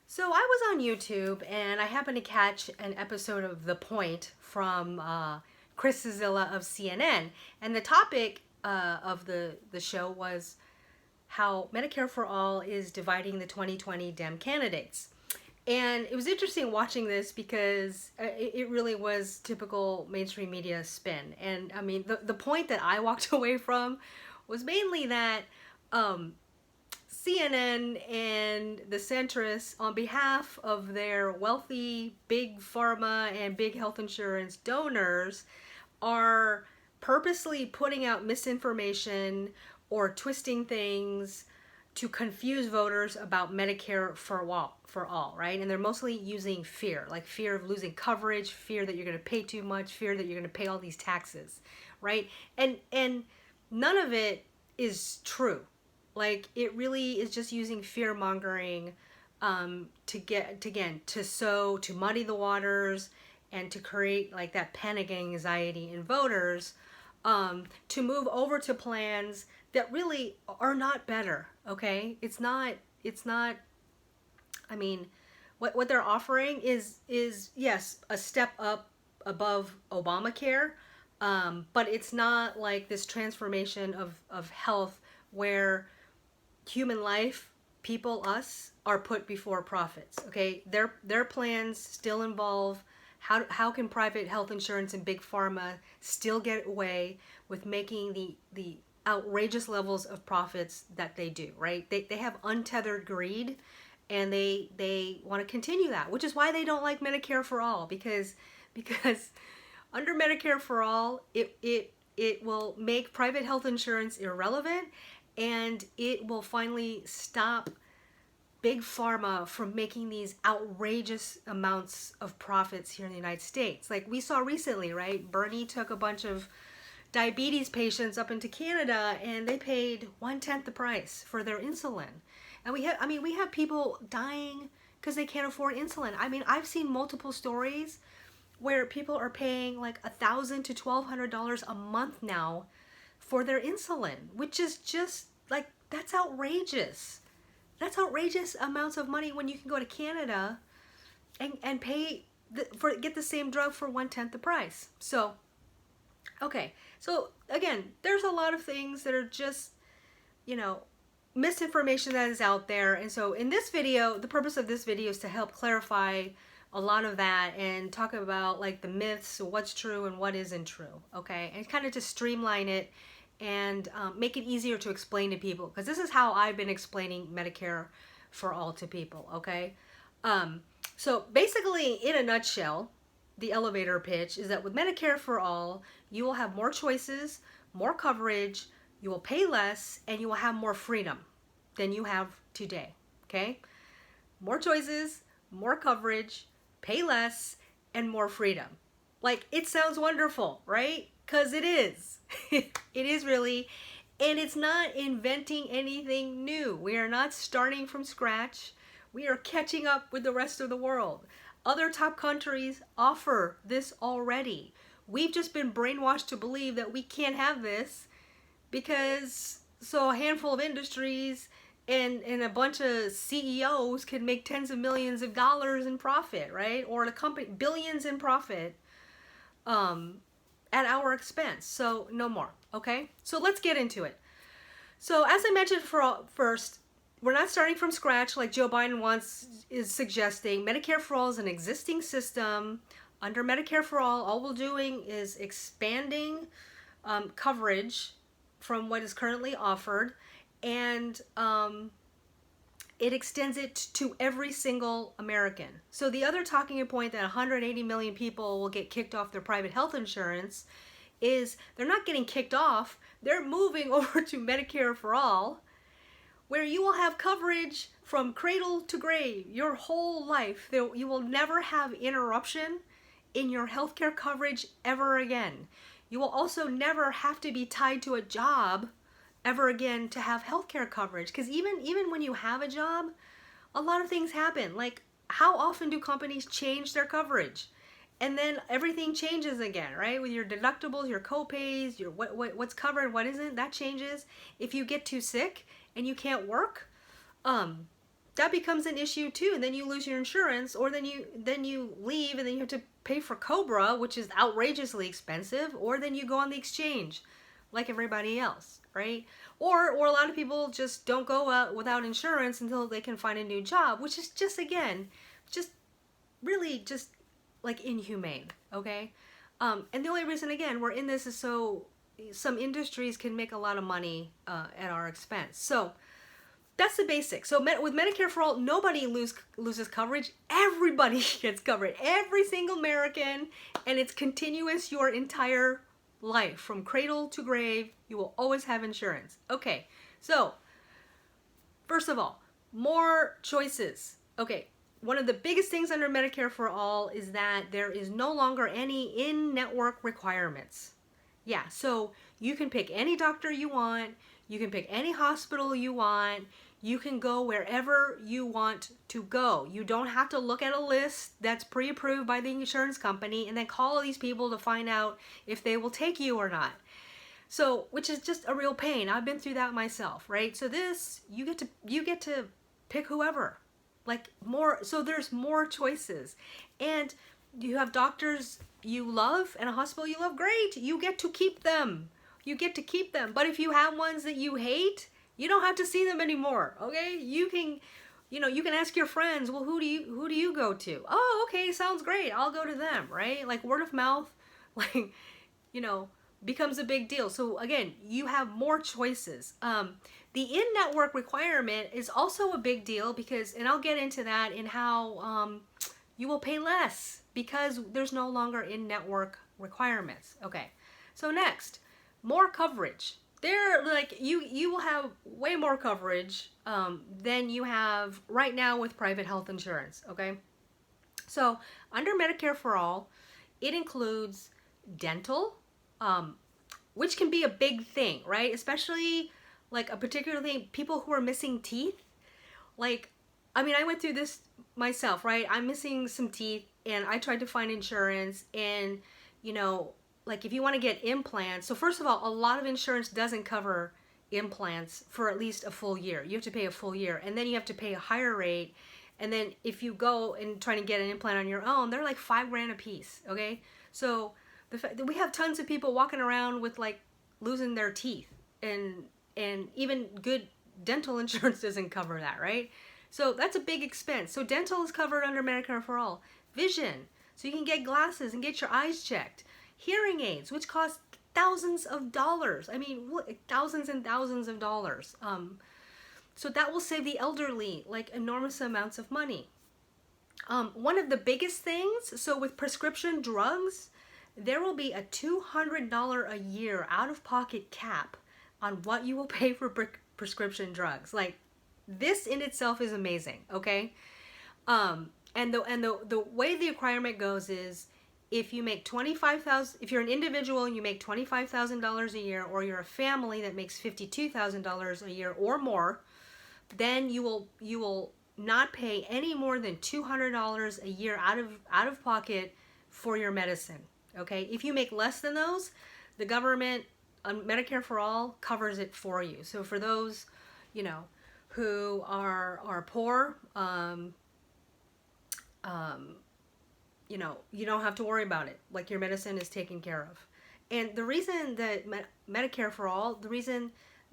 So I was on YouTube and I happened to catch an episode of The Point from Chris Cillizza of CNN, and the topic of the show was how Medicare for All is dividing the 2020 Dem candidates. And it was interesting watching this because it really was typical mainstream media spin. And I mean, the point that I walked away from was mainly that um, CNN and the Centrists, on behalf of their wealthy big pharma and big health insurance donors, are purposely putting out misinformation or twisting things to confuse voters about Medicare for all, right? And they're mostly using fear, like fear of losing coverage, fear that you're going to pay too much, fear that you're going to pay all these taxes, right? And none of it is true. Like, it really is just using fear mongering to muddy the waters and to create like that panic anxiety in voters, to move over to plans that really are not better. Okay, it's not. I mean, what they're offering is yes, a step up above Obamacare, but it's not like this transformation of health where human life, people, us, are put before profits. Okay, their plans still involve how can private health insurance and big pharma still get away with making the outrageous levels of profits that they do, right? They have untethered greed, and they want to continue that, which is why they don't like Medicare for All, because under Medicare for All, it will make private health insurance irrelevant, and it will finally stop big pharma from making these outrageous amounts of profits here in the United States. Like we saw recently, right? Bernie took a bunch of diabetes patients up into Canada and they paid 1/10 the price for their insulin. And we have people dying because they can't afford insulin. I mean, I've seen multiple stories where people are paying like $1,000 to $1,200 a month now for their insulin, which is just like, that's outrageous. That's outrageous amounts of money when you can go to Canada and pay get the same drug for 1/10 the price. So, okay. So again, there's a lot of things that are just, you know, misinformation that is out there. And so in this video, the purpose of this video is to help clarify a lot of that and talk about like the myths, what's true and what isn't true. Okay, and kind of to streamline it and make it easier to explain to people, because this is how I've been explaining Medicare for All to people. Okay, so basically, in a nutshell, the elevator pitch is that with Medicare for All, you will have more choices, more coverage, you will pay less, and you will have more freedom than you have today. Okay, more choices, more coverage, pay less, and more freedom. Like, it sounds wonderful, right? Because it is. It is really. And it's not inventing anything new. We are not starting from scratch. We are catching up with the rest of the world. Other top countries offer this already. We've just been brainwashed to believe that we can't have this because so a handful of industries and a bunch of CEOs can make tens of millions of dollars in profit, right? Or the company billions in profit at our expense. So no more. Okay, so let's get into it. So as I mentioned first, we're not starting from scratch like Joe Biden is suggesting. Medicare for All is an existing system. Under Medicare for All we're doing is expanding coverage from what is currently offered, and it extends it to every single American. So the other talking point that 180 million people will get kicked off their private health insurance is they're not getting kicked off, they're moving over to Medicare for All, where you will have coverage from cradle to grave your whole life. You will never have interruption in your healthcare coverage ever again. You will also never have to be tied to a job ever again to have healthcare coverage, because even when you have a job, a lot of things happen. Like, how often do companies change their coverage? And then everything changes again, right? With your deductibles, your co-pays, your what's covered, what isn't, that changes. If you get too sick and you can't work, that becomes an issue too, and then you lose your insurance, or then you leave and then you have to pay for Cobra, which is outrageously expensive, or then you go on the exchange like everybody else, right? Or a lot of people just don't go out without insurance until they can find a new job, which is just, again, just really just like inhumane, okay? And the only reason, again, we're in this is so some industries can make a lot of money at our expense. So that's the basics. So with Medicare for All, nobody loses coverage. Everybody gets covered. Every single American, and it's continuous your entire life. From cradle to grave, you will always have insurance. Okay, so first of all, more choices. Okay, one of the biggest things under Medicare for All is that there is no longer any in-network requirements. Yeah, so you can pick any doctor you want, you can pick any hospital you want, you can go wherever you want to go. You don't have to look at a list that's pre-approved by the insurance company and then call these people to find out if they will take you or not. So, which is just a real pain. I've been through that myself, right? So this, you get to pick whoever. Like more, so there's more choices. And you have doctors you love and a hospital you love, great. You get to keep them. You get to keep them. But if you have ones that you hate, you don't have to see them anymore, okay? You can ask your friends, well, who do you go to? Oh, okay, sounds great. I'll go to them, right? Like word of mouth, like, becomes a big deal. So again, you have more choices. The in-network requirement is also a big deal because, and I'll get into that in how you will pay less because there's no longer in-network requirements. Okay, so next, more coverage. They're like, you will have way more coverage than you have right now with private health insurance, okay? So under Medicare for All, it includes dental, which can be a big thing, right? Especially like particularly people who are missing teeth. Like, I mean, I went through this myself, right? I'm missing some teeth and I tried to find insurance and, like if you want to get implants, so first of all, a lot of insurance doesn't cover implants for at least a full year. You have to pay a full year and then you have to pay a higher rate. And then if you go and try to get an implant on your own, they're like $5,000 a piece, okay? So the fact that we have tons of people walking around with like losing their teeth and even good dental insurance doesn't cover that, right? So that's a big expense. So dental is covered under Medicare for All. Vision, so you can get glasses and get your eyes checked. Hearing aids, which cost thousands of dollars. I mean, thousands and thousands of dollars. So that will save the elderly like enormous amounts of money. One of the biggest things, so with prescription drugs, there will be a $200 a year out-of-pocket cap on what you will pay for prescription drugs. Like, this in itself is amazing, okay? And the way the requirement goes is, if you make if you're an individual and you make $25,000 a year, or you're a family that makes $52,000 a year or more, then you will not pay any more than $200 a year out of pocket for your medicine. Okay, if you make less than those, the government Medicare for All covers it for you. So for those, who are poor, you don't have to worry about it. Like, your medicine is taken care of. And the reason that Medicare for All, the reason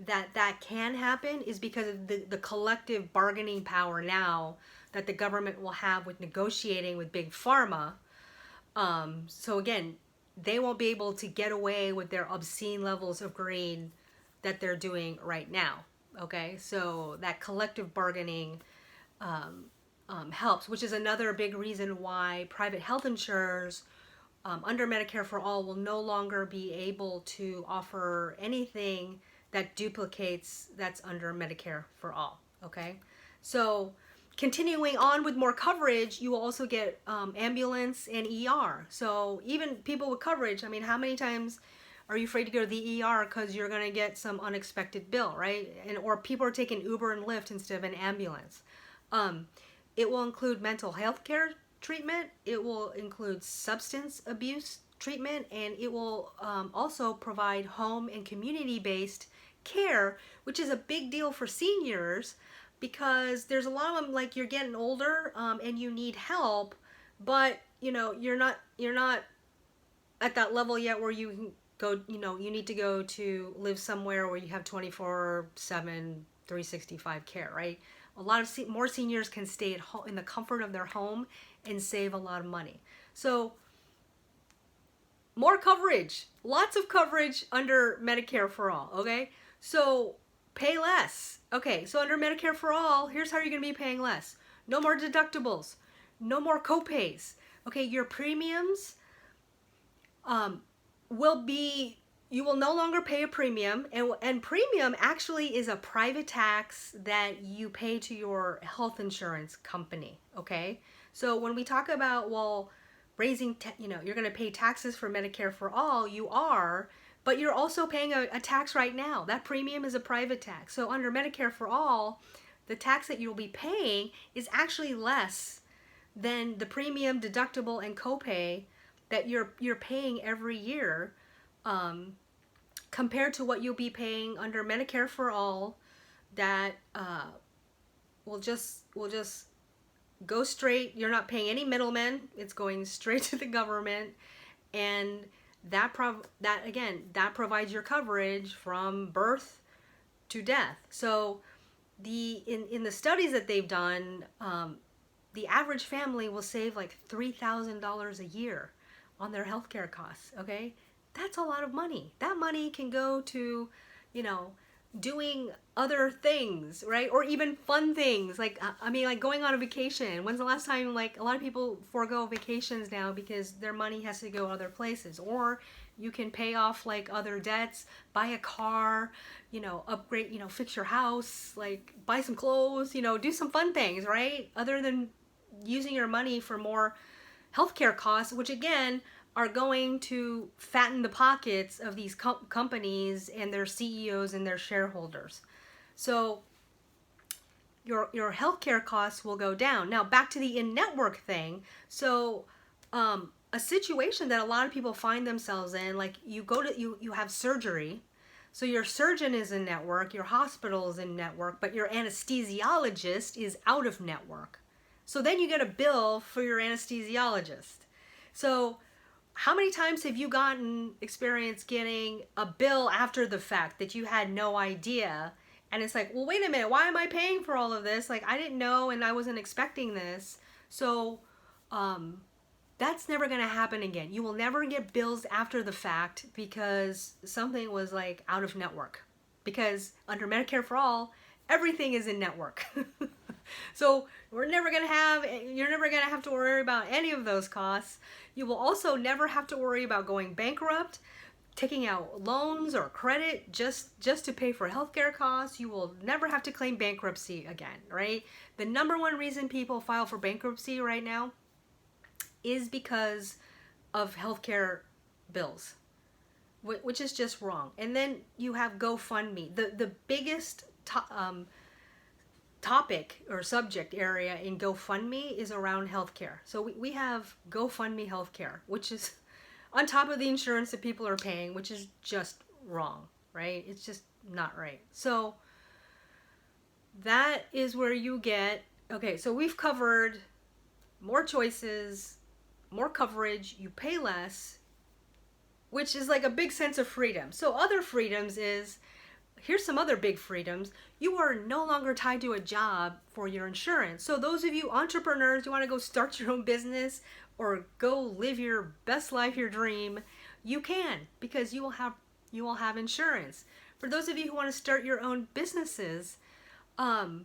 that can happen is because of the collective bargaining power now that the government will have with negotiating with big pharma. So again, they won't be able to get away with their obscene levels of greed that they're doing right now. Okay, so that collective bargaining helps, which is another big reason why private health insurers under Medicare for All will no longer be able to offer anything that duplicates that's under Medicare for All. Okay, so continuing on with more coverage, you will also get ambulance and ER. So even people with coverage, I mean, how many times are you afraid to go to the ER because you're going to get some unexpected bill, right? Or people are taking Uber and Lyft instead of an ambulance. It will include mental health care treatment. It will include substance abuse treatment, and it will also provide home and community-based care, which is a big deal for seniors because there's a lot of them, like, you're getting older, and you need help, but you're not at that level yet where you can go, you need to go to live somewhere where you have 24/7 365 care, right? A lot of more seniors can stay at home in the comfort of their home and save a lot of money. So more coverage, lots of coverage under Medicare for All, okay? So pay less. Okay, so under Medicare for All, here's how you're going to be paying less. No more deductibles, no more copays. Okay, your premiums you will no longer pay a premium, and premium actually is a private tax that you pay to your health insurance company, okay? So when we talk about, well, you're going to pay taxes for Medicare for All, you are, but you're also paying a tax right now. That premium is a private tax. So under Medicare for All, the tax that you'll be paying is actually less than the premium, deductible, and copay that you're paying every year, compared to what you'll be paying under Medicare for All, that will just go straight. You're not paying any middlemen. It's going straight to the government, and that provides your coverage from birth to death. So in the studies that they've done, the average family will save like $3,000 a year on their healthcare costs, okay? That's a lot of money. That money can go to, doing other things, right? Or even fun things, like going on a vacation. When's the last time, like, a lot of people forego vacations now because their money has to go other places? Or you can pay off, like, other debts, buy a car, upgrade, fix your house, like, buy some clothes, do some fun things, right? Other than using your money for more healthcare costs, which again are going to fatten the pockets of these companies and their CEOs and their shareholders. So your healthcare costs will go down. Now back to the in-network thing. So a situation that a lot of people find themselves in, like, you have surgery. So your surgeon is in network, your hospital is in network, but your anesthesiologist is out of network. So then you get a bill for your anesthesiologist. So how many times have you experienced getting a bill after the fact that you had no idea? And it's like, well, wait a minute, why am I paying for all of this? Like, I didn't know and I wasn't expecting this. So that's never going to happen again. You will never get bills after the fact because something was, like, out of network. Because under Medicare for All, everything is in network. So you're never going to have to worry about any of those costs. You will also never have to worry about going bankrupt, taking out loans or credit just to pay for healthcare costs. You will never have to claim bankruptcy again, right? The number one reason people file for bankruptcy right now is because of healthcare bills, which is just wrong. And then you have GoFundMe. The biggest topic or subject area in GoFundMe is around healthcare. So we have GoFundMe healthcare, which is on top of the insurance that people are paying, which is just wrong, right? It's just not right. So that is where you get, okay, so we've covered more choices, more coverage, you pay less, which is like a big sense of freedom. So other freedoms is, here's some other big freedoms. You are no longer tied to a job for your insurance. So those of you entrepreneurs, you want to go start your own business or go live your best life, your dream, you can, because you will have insurance. For those of you who want to start your own businesses, and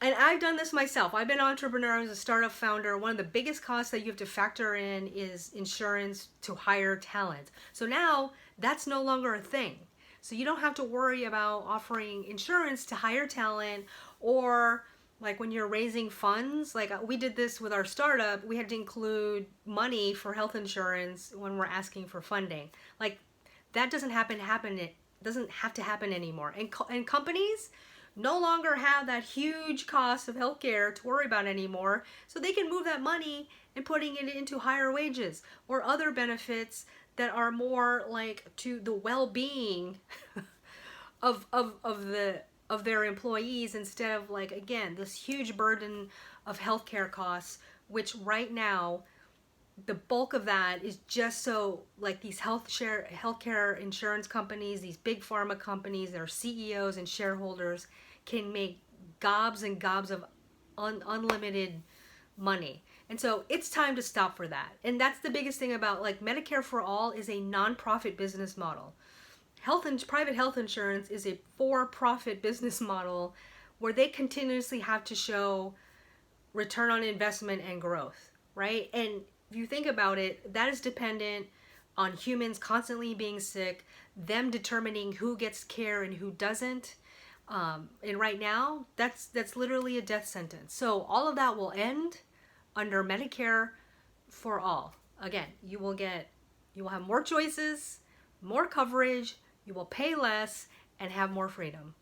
I've done this myself. I've been an entrepreneur, I was a startup founder. One of the biggest costs that you have to factor in is insurance to hire talent. So now that's no longer a thing. So you don't have to worry about offering insurance to hire talent, or like when you're raising funds, like we did this with our startup, we had to include money for health insurance when we're asking for funding. Like that doesn't have to happen anymore. And companies no longer have that huge cost of healthcare to worry about anymore. So they can move that money and putting it into higher wages or other benefits that are more like to the well-being of of their employees instead of, like, again, this huge burden of healthcare costs, which right now the bulk of that is just so, like, these healthcare insurance companies, these big pharma companies, their CEOs and shareholders can make gobs and gobs of unlimited money. And so it's time to stop for that. And that's the biggest thing about, like, Medicare for All is a non-profit business model. Private health insurance is a for-profit business model where they continuously have to show return on investment and growth, right? And if you think about it, that is dependent on humans constantly being sick, them determining who gets care and who doesn't. And right now, that's literally a death sentence. So all of that will end under Medicare for All. Again, you will have more choices, more coverage, you will pay less, and have more freedom.